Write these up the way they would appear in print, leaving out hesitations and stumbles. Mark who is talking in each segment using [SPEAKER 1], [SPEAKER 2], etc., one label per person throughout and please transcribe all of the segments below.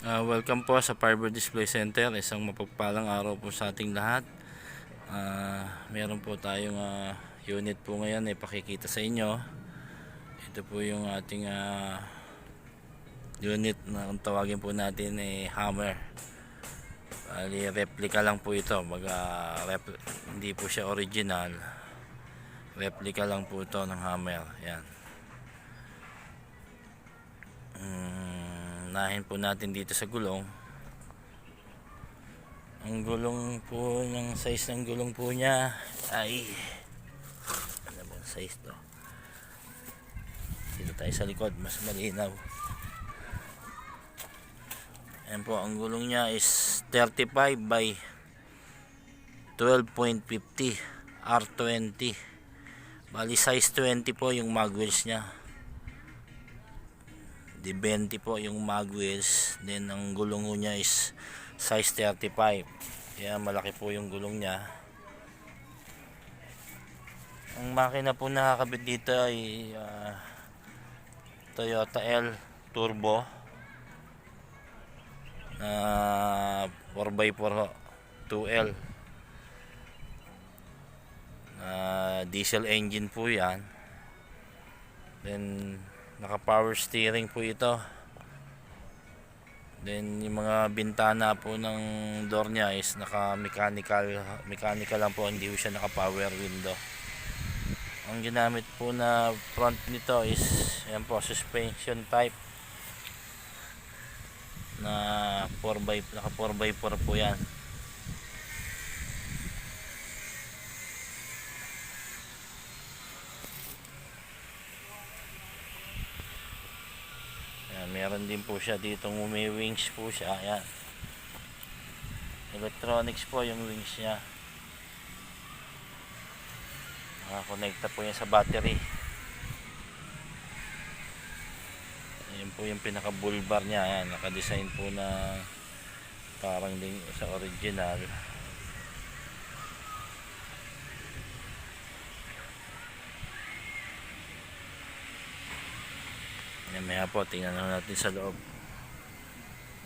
[SPEAKER 1] Welcome po sa Fiber Display Center. Isang mapagpalang araw po sa ating lahat. Meron po tayong unit po ngayon ay pakikita sa inyo. Ito po yung ating unit na kung tawagin po natin ay Hammer. Replica lang po ito. Hindi po siya original. Replica lang po ito ng Hammer. Yan. Unahin po natin dito sa gulong. Ang gulong po, ng size ng gulong po niya ay ano ba size to? Dito tayo sa likod, mas malinaw. Ayan po, ang gulong niya is 35 by 12.50 R20. Bali size 20 po yung mag wheels niya. Di 20 po yung mag wheels. Then ang gulong niya is size 35. Kaya malaki po yung gulong niya. Ang makina po nakakabit dito ay Toyota L Turbo na 4x4 2L diesel engine po yan. Then naka power steering po ito. Then yung mga bintana po ng door niya is naka mechanical lang po, hindi po siya naka power window. Ang ginamit po na front nito is yan po, suspension type na naka 4x4 po yan. Meron din po siya dito, may wings po siya. Ayan, electronics po yung wings nya. Nakakonekta po yan sa battery. Ayan po yung pinaka bull bar nya. Ayan, nakadesign po na parang din sa original. Maya po, tingnan natin sa loob.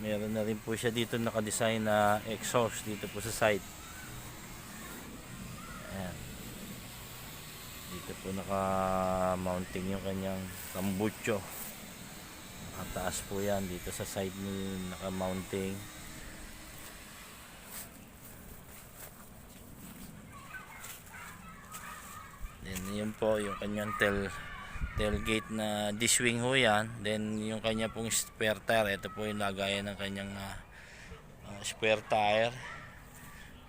[SPEAKER 1] Meron na rin po siya dito nakadesign na exhaust dito po sa side. Ayan. Dito po naka-mounting yung kanyang tambucho. Nakataas po yan dito sa side ni naka-mounting. Then yun po yung kanyang tailgate na diswing ho yan. Then yung kanya pong spare tire, ito po yung lagayan ng kanyang spare tire.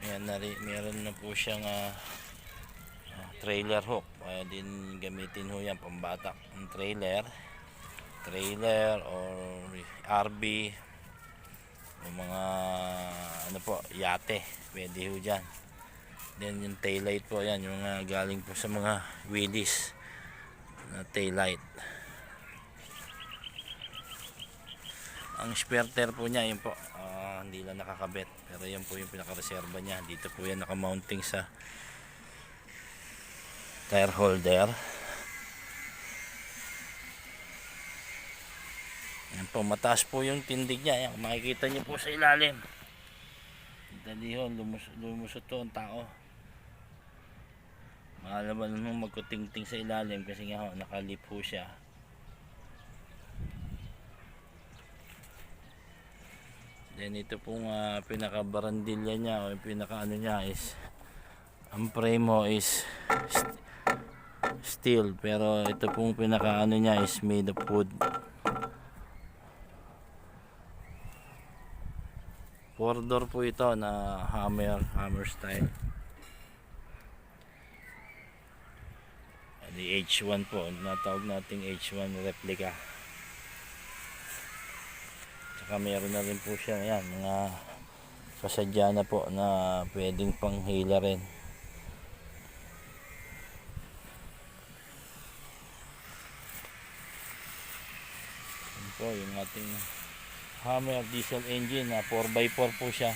[SPEAKER 1] Ayan, meron na po siyang trailer hook. Kaya din gamitin ho yan pambatak ng trailer or RV o mga ano po, yate, pwede ho dyan. Then yung taillight po yan, yung galing po sa mga wheelies na taillight. Ang spare tire po niya, yun po, hindi lang nakakabit, pero yun po yung pinakareserba niya. Dito po yan nakamounting sa tire holder. Yan po, mataas po yung tindig niya. Yan, makikita niyo po sa ilalim. Dali ho, lumusot to ang tao. Maalaman naman magkutingting sa ilalim kasi nga ho, nakalip ho siya. Then ito pong pinaka barandilya niya o yung pinaka ano niya is, ang frame mo is steel, pero ito pong pinaka ano niya is made of wood. 4-door po ito na hammer style. Di H1 po, natawag nating H1 replica. Tsaka meron na rin po siya yan, mga kasadya na po na pwedeng panghila rin. Yan po yung ating Hammer diesel engine na 4x4 po siya.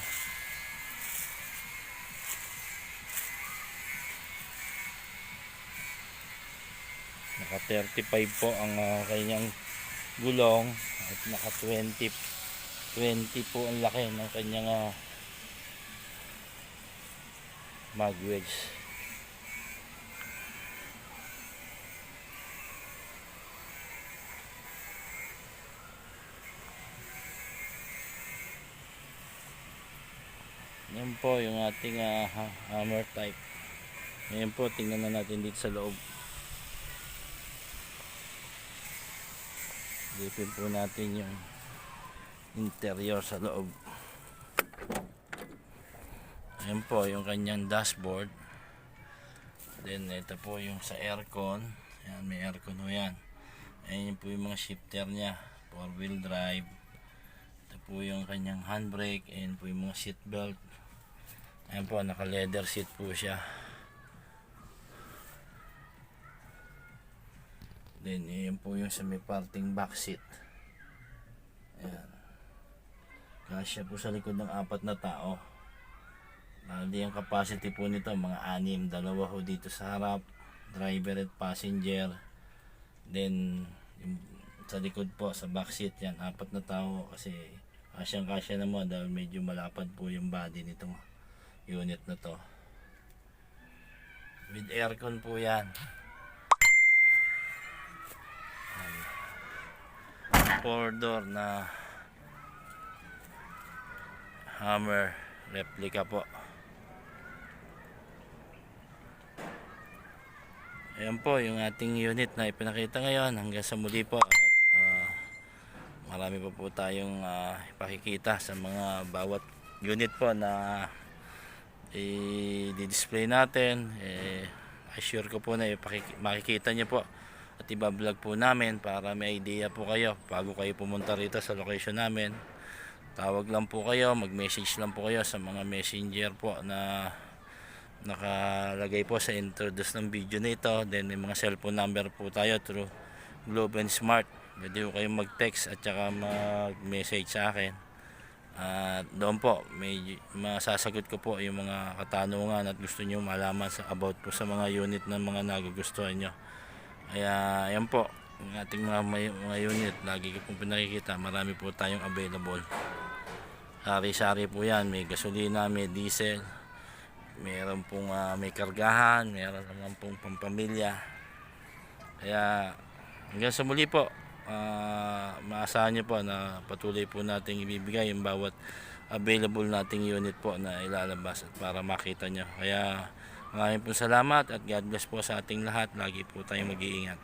[SPEAKER 1] Naka 35 po ang kanyang gulong at naka 20 20 po ang laki ng kanyang mag wedge. Yan po yung ating hammer type. Ngayon po tingnan na natin dito sa loob. Lipin po natin yung interior sa loob. Ayan po yung kanyang dashboard. Then ito po yung sa aircon. Ayan, may aircon ho yan. Ayan po yung mga shifter nya, 4-wheel drive. Ito po yung kanyang handbrake. Ayan po yung mga seat belt. Ayan po, naka leather seat po siya. Then ayan po yung sa may parting back seat. Ayan, kasya po sa likod ng 4 na tao. Bali ang capacity po nito mga 6, 2 ho dito sa harap, driver at passenger. Then yung sa likod po sa back seat, yan 4 na tao kasi kasyang kasya naman dahil medyo malapad po yung body nitong unit na to. With aircon po yan. 4-door na Hammer replica po. Ayan po yung ating unit na ipinakita ngayon. Hanggang sa muli po, at marami pa po tayong ipakikita sa mga bawat unit po na i-display natin. Assure ko po na makikita nyo po at ibablog po namin para may idea po kayo bago kayo pumunta rito sa location namin. Tawag lang po kayo, mag-message lang po kayo sa mga messenger po na nakalagay po sa introduce ng video nito. Then may mga cellphone number po tayo through Globe and Smart. Pwede po kayong mag-text at saka mag-message sa akin. At doon po may masasagot ko po yung mga katanungan at gusto nyo malaman about po sa mga unit na mga nagugustuhan nyo. Kaya ayan po yung ating mga unit, lagi ko pong pinakikita. Marami po tayong available. Sari-sari po yan, may gasolina, may diesel, meron pong may kargahan, meron naman pong pampamilya. Kaya hanggang sa muli po, maasahan nyo po na patuloy po nating ibibigay yung bawat available nating unit po na ilalabas at para makita nyo. Kaya maraming po salamat at God bless po sa ating lahat. Lagi po tayong mag-iingat.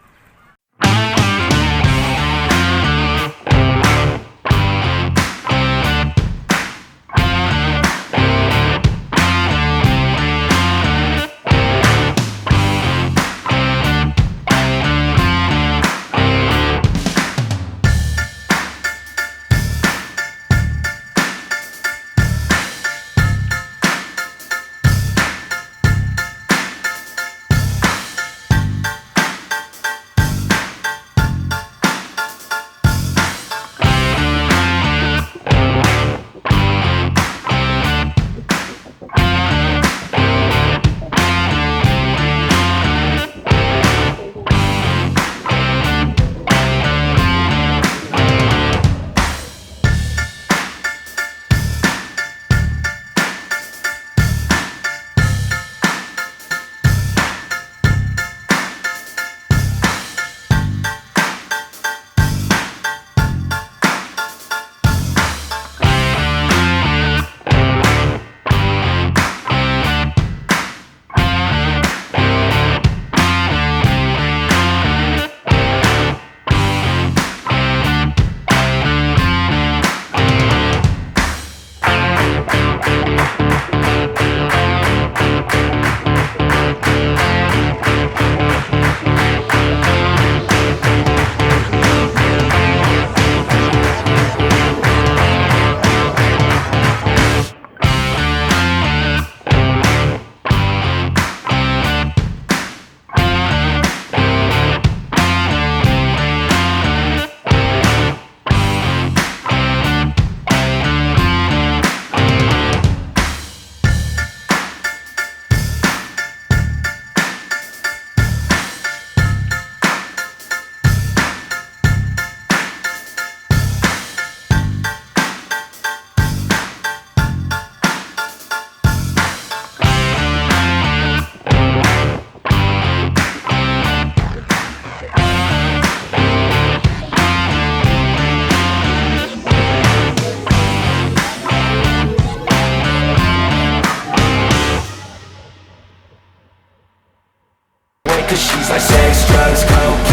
[SPEAKER 2] Cause she's like sex, drugs, cocaine